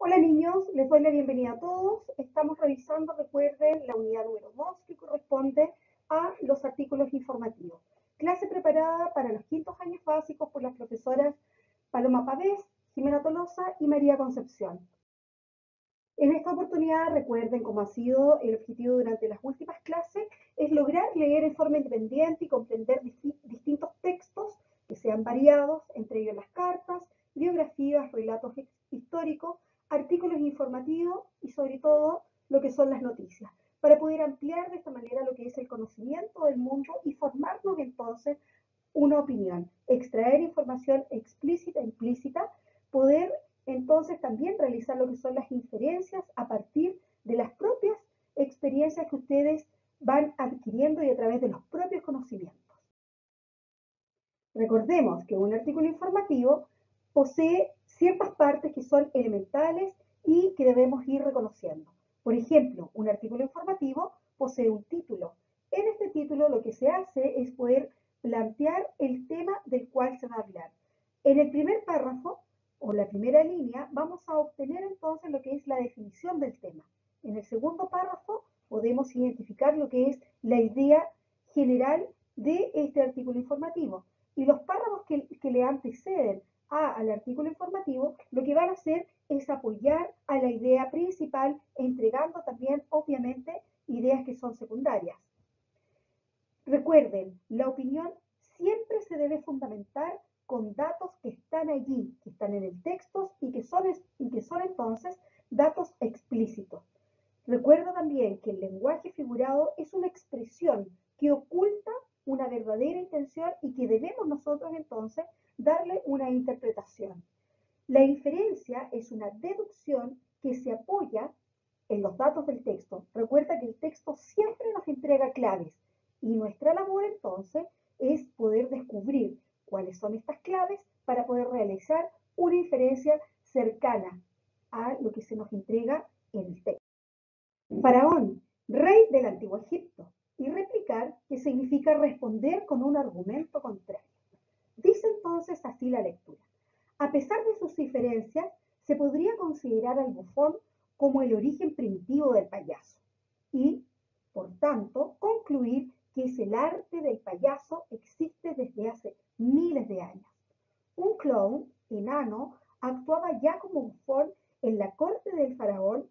Hola niños, les doy la bienvenida a todos. Estamos revisando, recuerden, la unidad número 2 que corresponde a los artículos informativos. Clase preparada para los quintos años básicos por las profesoras Paloma Pavés, Jimena Tolosa y María Concepción. En esta oportunidad, recuerden, como ha sido el objetivo durante las últimas clases, es lograr leer en forma independiente y comprender distintos textos que sean variados, entre ellos las cartas, biografías, relatos históricos, artículos informativos y sobre todo lo que son las noticias, para poder ampliar de esta manera lo que es el conocimiento del mundo y formarnos entonces una opinión, extraer información explícita e implícita, poder entonces también realizar lo que son las inferencias a partir de las propias experiencias que ustedes van adquiriendo y a través de los propios conocimientos. Recordemos que un artículo informativo posee ciertas partes que son elementales y que debemos ir reconociendo. Por ejemplo, un artículo informativo posee un título. En este título lo que se hace es poder plantear el tema del cual se va a hablar. En el primer párrafo o la primera línea vamos a obtener entonces lo que es la definición del tema. En el segundo párrafo podemos identificar lo que es la idea general de este artículo informativo. Y los párrafos que le anteceden al artículo informativo, lo que van a hacer es apoyar a la idea principal, entregando también, obviamente, ideas que son secundarias. Recuerden, la opinión siempre se debe fundamentar con datos que están allí, que están en el texto y que son entonces datos explícitos. Recuerda también que el lenguaje figurado es una expresión que oculta una verdadera intención y que debemos nosotros entonces darle una interpretación. La inferencia es una deducción que se apoya en los datos del texto. Recuerda que el texto siempre nos entrega claves y nuestra labor entonces es poder descubrir cuáles son estas claves para poder realizar una inferencia cercana a lo que se nos entrega en el texto. Faraón, rey del antiguo Egipto, y replicar, que significa responder con un argumento contrario. Dice entonces así la lectura. A pesar de sus diferencias, se podría considerar al bufón como el origen primitivo del payaso y, por tanto, concluir que es el arte del payaso existe desde hace miles de años. Un clown enano actuaba ya como bufón en la corte del faraón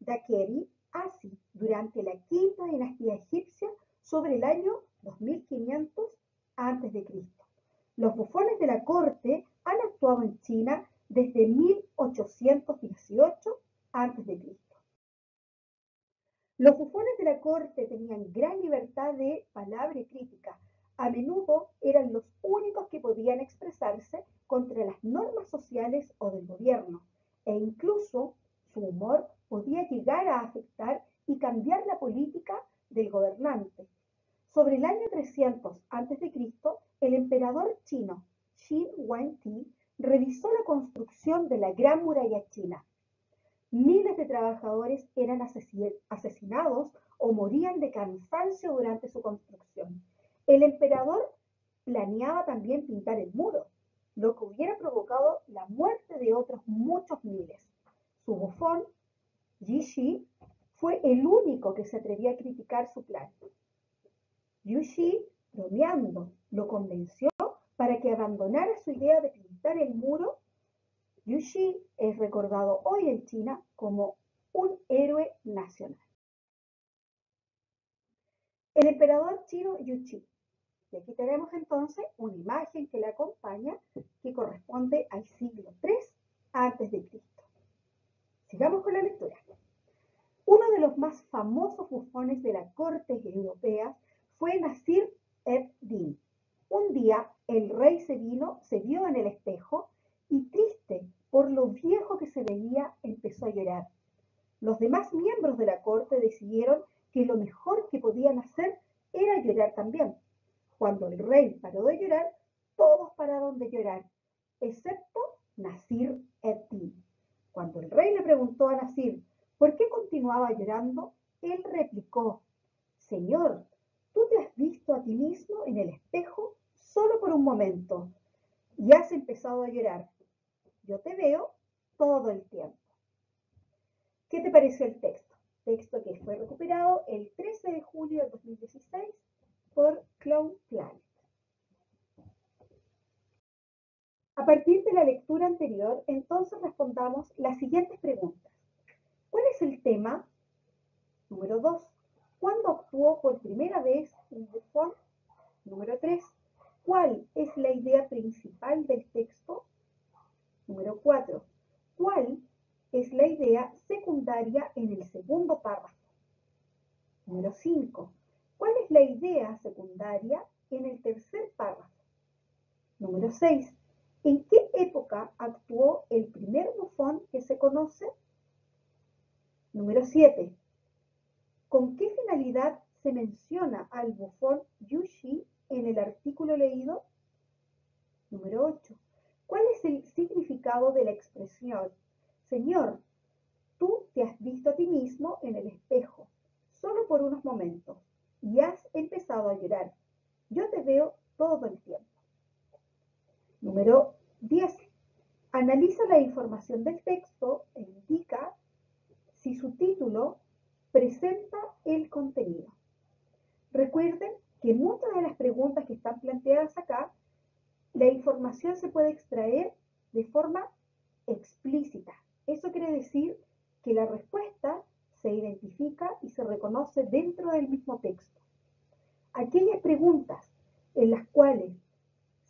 Daqueri Asi durante la quinta dinastía egipcia sobre el año 2500 a.C. Los bufones de la corte han actuado en China desde 1818 a.C. Los bufones de la corte tenían gran libertad de palabra y crítica. A menudo eran los únicos que podían expresarse contra las normas sociales o del gobierno, e incluso su humor podía llegar a afectar y cambiar la política del gobernante. Sobre el año 300 a.C., el emperador chino Shi Huangdi revisó la construcción de la Gran Muralla China. Miles de trabajadores eran asesinados o morían de cansancio durante su construcción. El emperador planeaba también pintar el muro, lo que hubiera provocado la muerte de otros muchos miles. Su bufón, Yi Shi, fue el único que se atrevía a criticar su plan. Yu Shi, bromeando, lo convenció para que abandonara su idea de pintar el muro. Yu Shi es recordado hoy en China como un héroe nacional. El emperador chino Yu Shi. Y aquí tenemos entonces una imagen que le acompaña que corresponde al siglo III a.C. Sigamos con la lectura. Uno de los más famosos bufones de la corte europea fue Nasir ed-Din. Un día el rey se vio en el espejo y, triste por lo viejo que se veía, empezó a llorar. Los demás miembros de la corte decidieron que lo mejor que podían hacer era llorar también. Cuando el rey paró de llorar, todos pararon de llorar, excepto Nasir ed-Din. Cuando el rey le preguntó a Nasir por qué continuaba llorando, él replicó: Señor, tú te has visto a ti mismo en el espejo solo por un momento y has empezado a llorar. Yo te veo todo el tiempo. ¿Qué te pareció el texto? Texto que fue recuperado el 13 de julio del 2016 por Cloud Planet. A partir de la lectura anterior, entonces respondamos las siguientes preguntas. ¿Cuál es el tema? Número 2. ¿Cuándo actuó por primera vez un bufón? Número 3. ¿Cuál es la idea principal del texto? Número 4. ¿Cuál es la idea secundaria en el segundo párrafo? Número 5. ¿Cuál es la idea secundaria en el tercer párrafo? Número 6. ¿En qué época actuó el primer bufón que se conoce? Número 7. ¿Con qué finalidad se menciona al bufón Yushi en el artículo leído? Número 8. ¿Cuál es el significado de la expresión? Señor, tú te has visto a ti mismo en el espejo, solo por unos momentos, y has empezado a llorar. Yo te veo todo el tiempo. Número 10. Analiza la información del texto e indica si su título presenta el contenido. Recuerden que muchas de las preguntas que están planteadas acá, la información se puede extraer de forma explícita. Eso quiere decir que la respuesta se identifica y se reconoce dentro del mismo texto. Aquellas preguntas en las cuales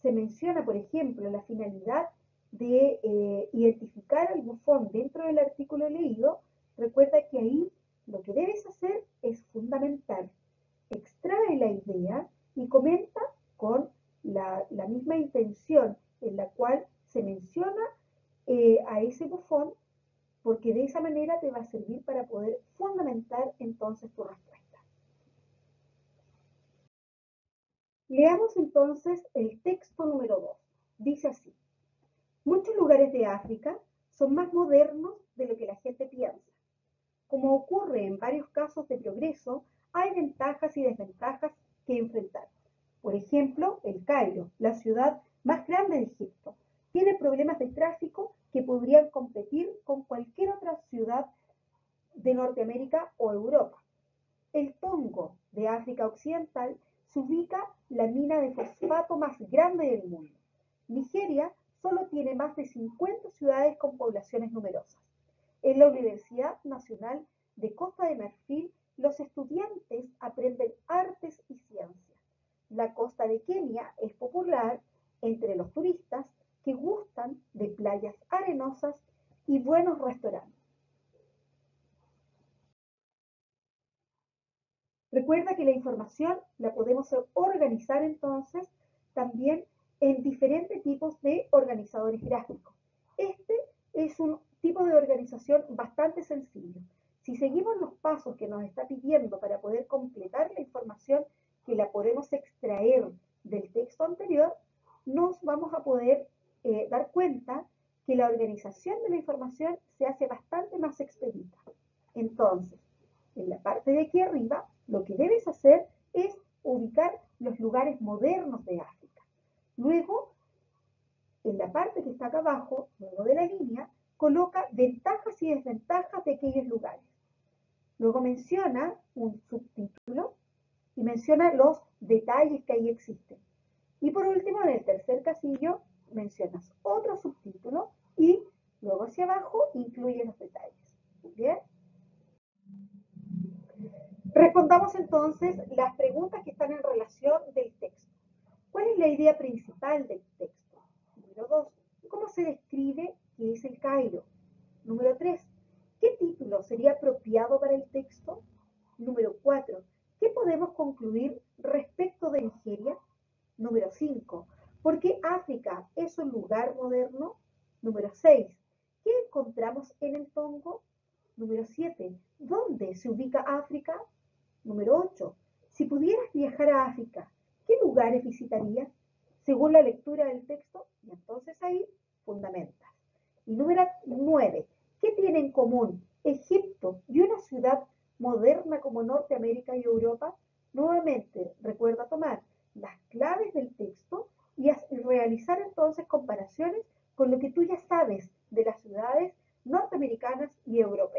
se menciona, por ejemplo, la finalidad de identificar al bufón dentro del artículo leído, recuerda que ahí lo que debes hacer es fundamental. Extrae la idea y comenta con la misma intención en la cual se menciona a ese bufón, porque de esa manera te va a servir para poder fundamentar entonces tu respuesta. Leamos entonces el texto número 2. Dice así: muchos lugares de África son más modernos de lo que la gente piensa. Como ocurre en varios casos de progreso, hay ventajas y desventajas que enfrentar. Por ejemplo, El Cairo, la ciudad más grande de Egipto, tiene problemas de tráfico que podrían competir con cualquier otra ciudad de Norteamérica o Europa. El Congo, de África Occidental, se ubica la mina de fosfato más grande del mundo. Nigeria solo tiene más de 50 ciudades con poblaciones numerosas. En la Universidad Nacional de Costa de Marfil, los estudiantes aprenden artes y ciencias. La costa de Kenia es popular entre los turistas que gustan de playas arenosas y buenos restaurantes. Recuerda que la información la podemos organizar entonces también en diferentes tipos de organizadores gráficos. Este es un tipo de organización bastante sencillo. Si seguimos los pasos que nos está pidiendo para poder completar la información que la podemos extraer del texto anterior, nos vamos a poder dar cuenta que la organización de la información se hace bastante más expedita. Entonces, en la parte de aquí arriba, lo que debes hacer es ubicar los lugares modernos de África. Luego, en la parte que está acá abajo, luego de la línea, coloca ventajas y desventajas de aquellos lugares. Luego menciona un subtítulo y menciona los detalles que ahí existen. Y por último, en el tercer casillo, mencionas otro subtítulo y luego hacia abajo incluye los detalles. ¿Bien? Respondamos entonces las preguntas que están en relación del texto. ¿Cuál es la idea principal del texto? Número 2. ¿Cómo se describe qué es el Cairo? Número 3. ¿Qué título sería apropiado para el texto? Número 4. ¿Qué podemos concluir respecto de Nigeria? Número 5. ¿Por qué África es un lugar moderno? Número 6. ¿Qué encontramos en el Congo? Número 7. ¿Dónde se ubica África? Número 8. Si pudieras viajar a África, ¿qué lugares visitarías? Según la lectura del texto, y entonces ahí fundamentas. Y número 9. ¿Qué tiene en común Egipto y una ciudad moderna como Norteamérica y Europa? Nuevamente, recuerda tomar las claves del texto y realizar entonces comparaciones con lo que tú ya sabes de las ciudades norteamericanas y europeas.